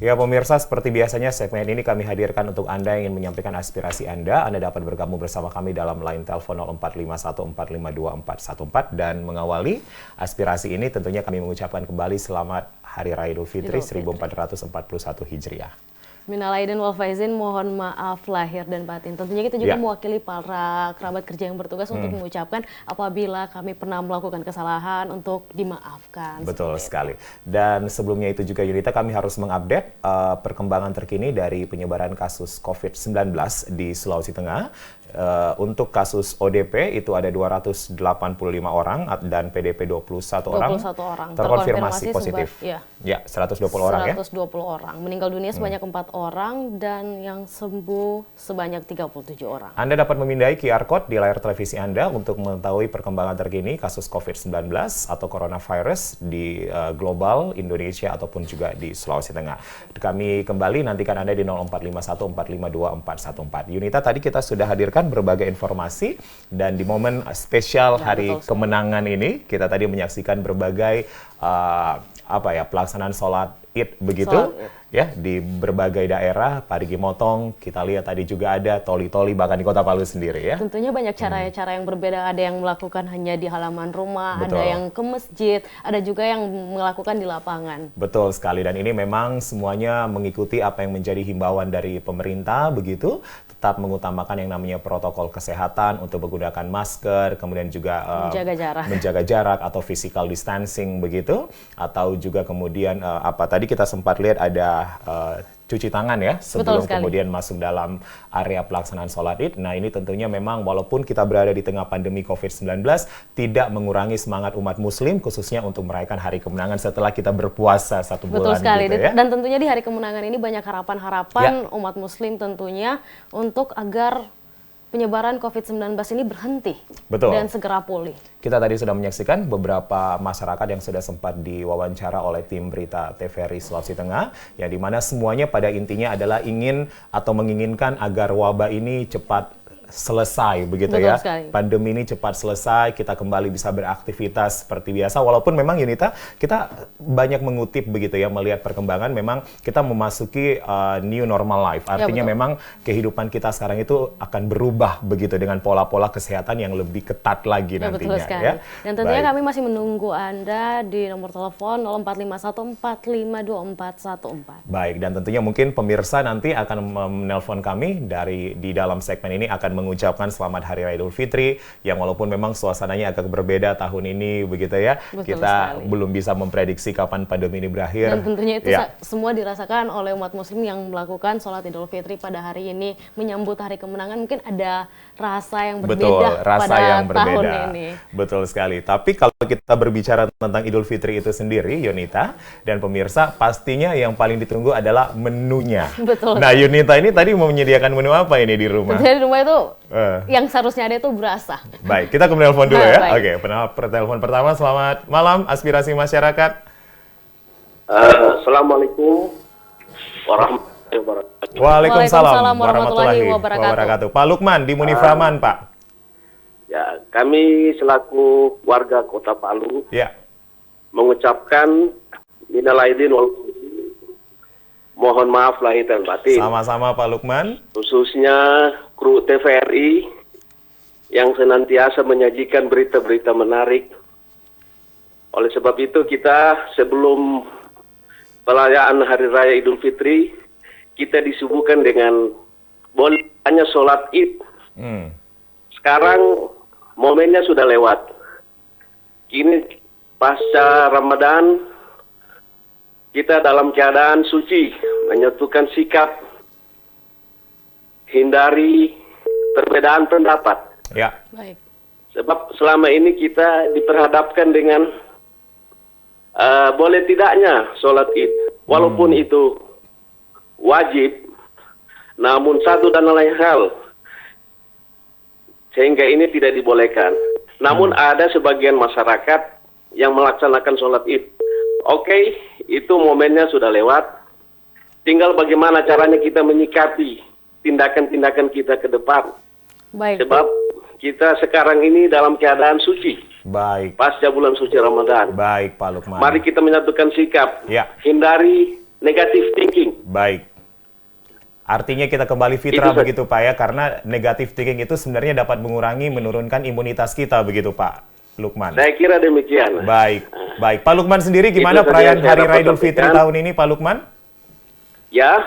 Ya pemirsa, seperti biasanya segmen ini kami hadirkan untuk Anda yang ingin menyampaikan aspirasi Anda. Anda dapat bergabung bersama kami dalam line telepon 0451452414 dan mengawali aspirasi ini tentunya kami mengucapkan kembali selamat Hari Raya Idul Fitri 1441 Hijriah. Minal aidin wal faizin, mohon maaf lahir dan batin. Tentunya kita juga mewakili para kerabat kerja yang bertugas untuk mengucapkan apabila kami pernah melakukan kesalahan untuk dimaafkan. Betul sekali. Dan sebelumnya itu juga Yunita, kami harus mengupdate perkembangan terkini dari penyebaran kasus COVID-19 di Sulawesi Tengah. Untuk kasus ODP itu ada 285 orang dan PDP 21 orang terkonfirmasi positif. Ya, 120 orang ya. 120 orang. Meninggal dunia sebanyak 4 orang dan yang sembuh sebanyak 37 orang. Anda dapat memindai QR Code di layar televisi Anda untuk mengetahui perkembangan terkini kasus COVID-19 atau coronavirus di global, Indonesia ataupun juga di Sulawesi Tengah. Kami kembali nantikan Anda di 0451452414. Yunita, tadi kita sudah hadirkan berbagai informasi dan di momen spesial Hari Kemenangan ini kita tadi menyaksikan berbagai pelaksanaan sholat Id begitu ya di berbagai daerah. Parigi Motong kita lihat tadi juga ada toli-toli bahkan di Kota Palu sendiri ya. Tentunya banyak cara yang berbeda, ada yang melakukan hanya di halaman rumah, ada yang ke masjid, ada juga yang melakukan di lapangan. Betul sekali, dan ini memang semuanya mengikuti apa yang menjadi himbauan dari pemerintah begitu, tetap mengutamakan yang namanya protokol kesehatan untuk menggunakan masker, kemudian juga menjaga jarak atau physical distancing begitu, atau juga kemudian tadi kita sempat lihat ada cuci tangan ya sebelum kemudian masuk dalam area pelaksanaan sholat Id. Nah ini tentunya memang walaupun kita berada di tengah pandemi COVID-19 tidak mengurangi semangat umat muslim khususnya untuk merayakan Hari Kemenangan setelah kita berpuasa 1 bulan. Betul sekali gitu ya. Dan tentunya di Hari Kemenangan ini banyak harapan-harapan umat muslim tentunya untuk agar penyebaran COVID-19 ini berhenti dan segera pulih. Kita tadi sudah menyaksikan beberapa masyarakat yang sudah sempat diwawancara oleh tim berita TVRI Sulawesi Tengah, yang dimana semuanya pada intinya adalah ingin atau menginginkan agar wabah ini cepat selesai begitu. Betul ya. Sekali. Pandemi ini cepat selesai, kita kembali bisa beraktivitas seperti biasa. Walaupun memang Yunita, kita banyak mengutip begitu ya, melihat perkembangan memang kita memasuki new normal life. Artinya memang kehidupan kita sekarang itu akan berubah begitu dengan pola-pola kesehatan yang lebih ketat lagi nantinya. Betul sekali. Ya. Dan tentunya kami masih menunggu Anda di nomor telepon 0451452414. Baik, dan tentunya mungkin pemirsa nanti akan menelpon kami di dalam segmen ini akan mengucapkan selamat Hari Raya Idul Fitri yang walaupun memang suasananya agak berbeda tahun ini begitu ya. Kita belum bisa memprediksi kapan pandemi ini berakhir. Dan tentunya itu semua dirasakan oleh umat muslim yang melakukan sholat Idul Fitri pada hari ini menyambut Hari Kemenangan. Mungkin ada rasa yang berbeda tahun ini. Betul sekali. Tapi kalau kita berbicara tentang Idul Fitri itu sendiri, Yunita dan pemirsa, pastinya yang paling ditunggu adalah menunya. Betul. Nah, Yunita ini tadi mau menyediakan menu apa ini di rumah? Tentunya di rumah itu yang seharusnya ada itu berasa. Baik, kita ke penelpon dulu ya. Oke, penelpon pertama. Selamat malam, aspirasi masyarakat. Assalamualaikum warahmatullahi wabarakatuh. Waalaikumsalam warahmatullahi wabarakatuh. Pak Lukman di Muniframan, Pak. Ya, kami selaku warga Kota Palu mengucapkan minal aidin wal faizin, mohon maaf lahir dan batin. Sama-sama Pak Lukman. Khususnya kru TVRI yang senantiasa menyajikan berita-berita menarik. Oleh sebab itu kita sebelum perayaan Hari Raya Idul Fitri, kita disuguhkan dengan hanya sholat Id. Sekarang momennya sudah lewat. Kini pasca Ramadan, kita dalam keadaan suci, menyatukan sikap, hindari perbedaan pendapat. Ya. Baik. Sebab selama ini kita diperhadapkan dengan boleh tidaknya sholat Id. Walaupun itu wajib, namun satu dan lain hal, sehingga ini tidak dibolehkan. Namun ada sebagian masyarakat yang melaksanakan sholat Id. Oke, itu momennya sudah lewat. Tinggal bagaimana caranya kita menyikapi tindakan-tindakan kita ke depan. Baik. Sebab kita sekarang ini dalam keadaan suci. Baik. Pasca bulan suci Ramadan. Baik, Pak Lukman. Mari kita menyatukan sikap. Ya. Hindari negative thinking. Baik. Artinya kita kembali fitrah begitu Pak ya, karena negative thinking itu sebenarnya dapat menurunkan imunitas kita begitu Pak Lukman. Saya kira demikian. Baik, baik. Pak Lukman sendiri gimana perayaan Hari Raya Idul Fitri tahun ini Pak Lukman? Ya.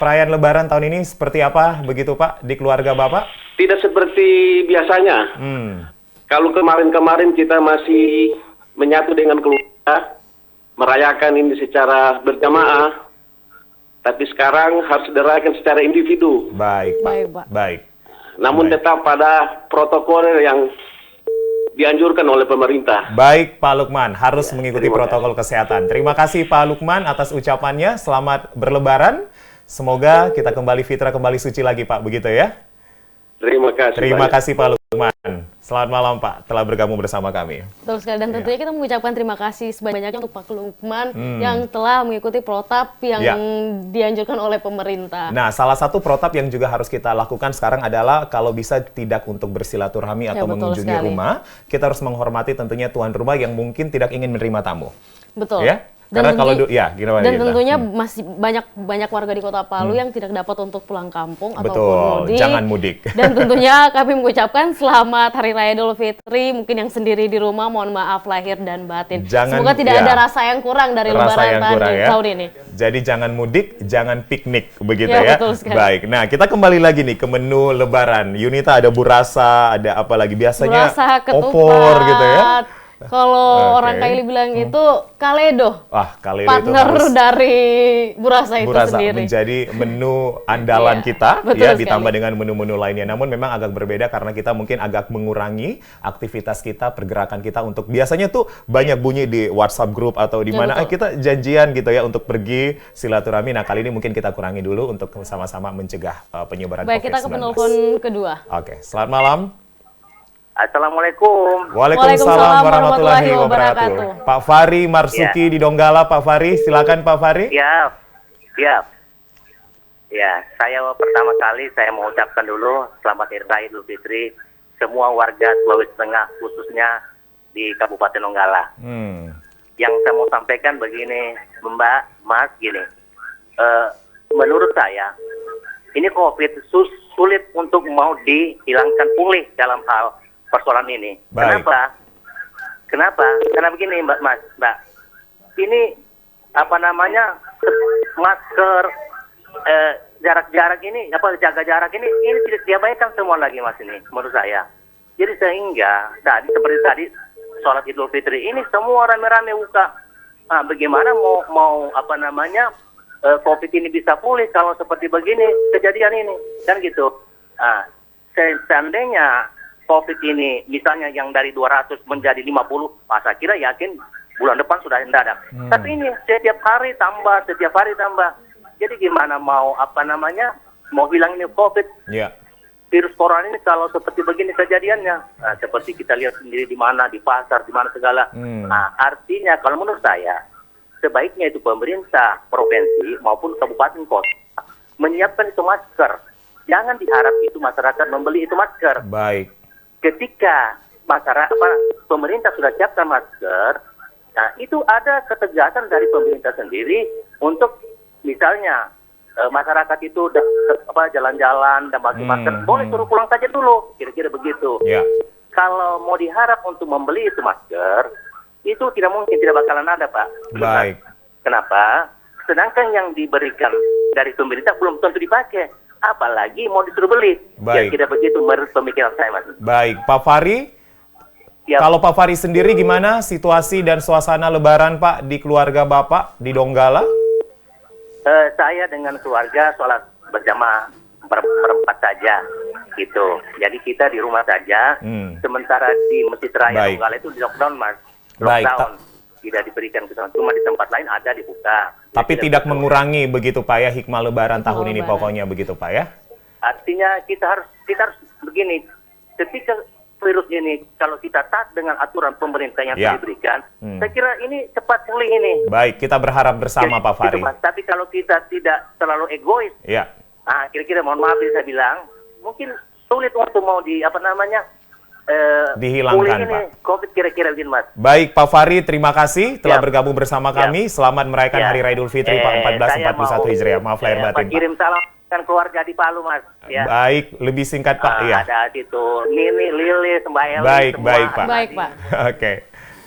Perayaan Lebaran tahun ini seperti apa begitu Pak di keluarga Bapak? Tidak seperti biasanya. Kalau kemarin-kemarin kita masih menyatu dengan keluarga, merayakan ini secara berjamaah, tapi sekarang harus dirayakan secara individu. Baik, Pak. Baik. Namun tetap pada protokol yang dianjurkan oleh pemerintah. Baik, Pak Lukman, harus mengikuti protokol kesehatan. Terima kasih Pak Lukman atas ucapannya. Selamat berlebaran. Semoga kita kembali fitrah, kembali suci lagi Pak, begitu ya? Terima kasih Pak Lukman. Selamat malam Pak, telah bergabung bersama kami. Betul sekali, dan tentunya kita mengucapkan terima kasih sebanyak-banyaknya untuk Pak Lukman yang telah mengikuti protap yang dianjurkan oleh pemerintah. Nah, salah satu protap yang juga harus kita lakukan sekarang adalah kalau bisa tidak untuk bersilaturahmi atau mengunjungi rumah, kita harus menghormati tentunya tuan rumah yang mungkin tidak ingin menerima tamu. Betul. Ya? Karena kalau gimana dan tentunya masih banyak warga di Kota Palu yang tidak dapat untuk pulang kampung ataupun mudik. Jangan mudik. Dan tentunya kami mengucapkan selamat Hari Raya Idul Fitri. Mungkin yang sendiri di rumah mohon maaf lahir dan batin. Semoga tidak ada rasa yang kurang dari Lebaran tahun ini. Jadi jangan mudik, jangan piknik begitu ya. Betul sekali. Baik. Nah, kita kembali lagi nih ke menu Lebaran. Yunita, ada burasa, ada apa lagi biasanya? Burasa, ketupat, opor gitu ya. Kalau orang Kaili bilang itu kaledo. Kaledo partner itu dari burasa itu sendiri. Menjadi menu andalan kita ya, ditambah dengan menu-menu lainnya. Namun memang agak berbeda karena kita mungkin agak mengurangi aktivitas kita, pergerakan kita untuk biasanya tuh banyak bunyi di WhatsApp grup atau di mana kita janjian gitu ya untuk pergi silaturahmi. Nah, kali ini mungkin kita kurangi dulu untuk sama-sama mencegah penyebaran COVID-19. Baik, kita ke penelpon kedua. Oke, selamat malam. Assalamualaikum. Waalaikumsalam warahmatullahi wabarakatuh. Pak Fari Marsuki di Donggala. Pak Fari, silakan Pak Fari. Ya, saya pertama kali saya mau ucapkan dulu selamat Hari Raya Idul Fitri semua warga Sulawesi Tengah, khususnya di Kabupaten Donggala. Yang saya mau sampaikan begini, Mbak, Mas, gini. Menurut saya, ini COVID sulit untuk mau dihilangkan pulih dalam hal persoalan ini. Baik. Kenapa? Karena begini Mbak. Ini masker, jarak-jarak ini, jaga jarak ini tidak diabaikan semua lagi Mas ini menurut saya. Jadi sehingga seperti tadi sholat Idul Fitri ini semua rame-rame buka. Nah, bagaimana mau COVID ini bisa pulih kalau seperti begini kejadian ini kan gitu. Nah, seandainya COVID ini misalnya yang dari 200 menjadi 50, saya kira yakin bulan depan sudah mendadak. Tapi ini setiap hari tambah. Jadi gimana mau hilang ini COVID? Virus corona ini kalau seperti begini kejadiannya, seperti kita lihat sendiri di mana, di pasar, di mana segala. Nah, artinya kalau menurut saya sebaiknya itu pemerintah provinsi maupun kabupaten kota menyiapkan itu masker. Jangan diharap itu masyarakat membeli itu masker. Baik. Ketika pemerintah sudah siapkan masker, nah itu ada ketegasan dari pemerintah sendiri untuk misalnya masyarakat itu jalan-jalan dan pakai masker, boleh suruh pulang saja dulu, kira-kira begitu. Kalau mau diharap untuk membeli itu masker, itu tidak mungkin, tidak bakalan ada Pak. Baik. Kenapa? Sedangkan yang diberikan dari pemerintah belum tentu dipakai. Apalagi mau disuruh beli. Baik. Ya tidak begitu menurut pemikiran saya Mas. Baik, Pak Fari. Kalau Pak Fari sendiri gimana situasi dan suasana Lebaran Pak di keluarga Bapak di Donggala? Saya dengan keluarga sholat berjamaah berempat saja gitu. Jadi kita di rumah saja. Sementara di Masjid Raya Donggala itu di lockdown Mas. Lockdown. Tidak diberikan kesempatan, cuma di tempat lain ada dibuka. Tapi tidak mengurangi begitu Pak ya hikmah Lebaran tahun ini pokoknya begitu Pak ya? Artinya kita harus begini, ketika virus ini kalau kita taat dengan aturan pemerintah yang diberikan, saya kira ini cepat pulih ini. Baik, kita berharap bersama Pak Fari. Tapi kalau kita tidak terlalu egois, kira-kira mohon maaf saya bilang, mungkin sulit untuk mau dihilangkan, pulih ini Pak. COVID kira-kira begini, Mas. Baik, Pak Fahri, terima kasih telah Ya. bergabung bersama Ya. kami. Selamat merayakan Ya. Hari Raya Idul Fitri, Pak, Saya 1441 Hijriah. Maaf lahir batin, Pak. kirim salam kan keluarga di Palu, Mas. Ya. Baik, lebih singkat, Pak. Iya. Ada situ Nini, Lili, Mbak Eli, Baik, semua baik, Pak. ada Baik, di- Pak. Oke.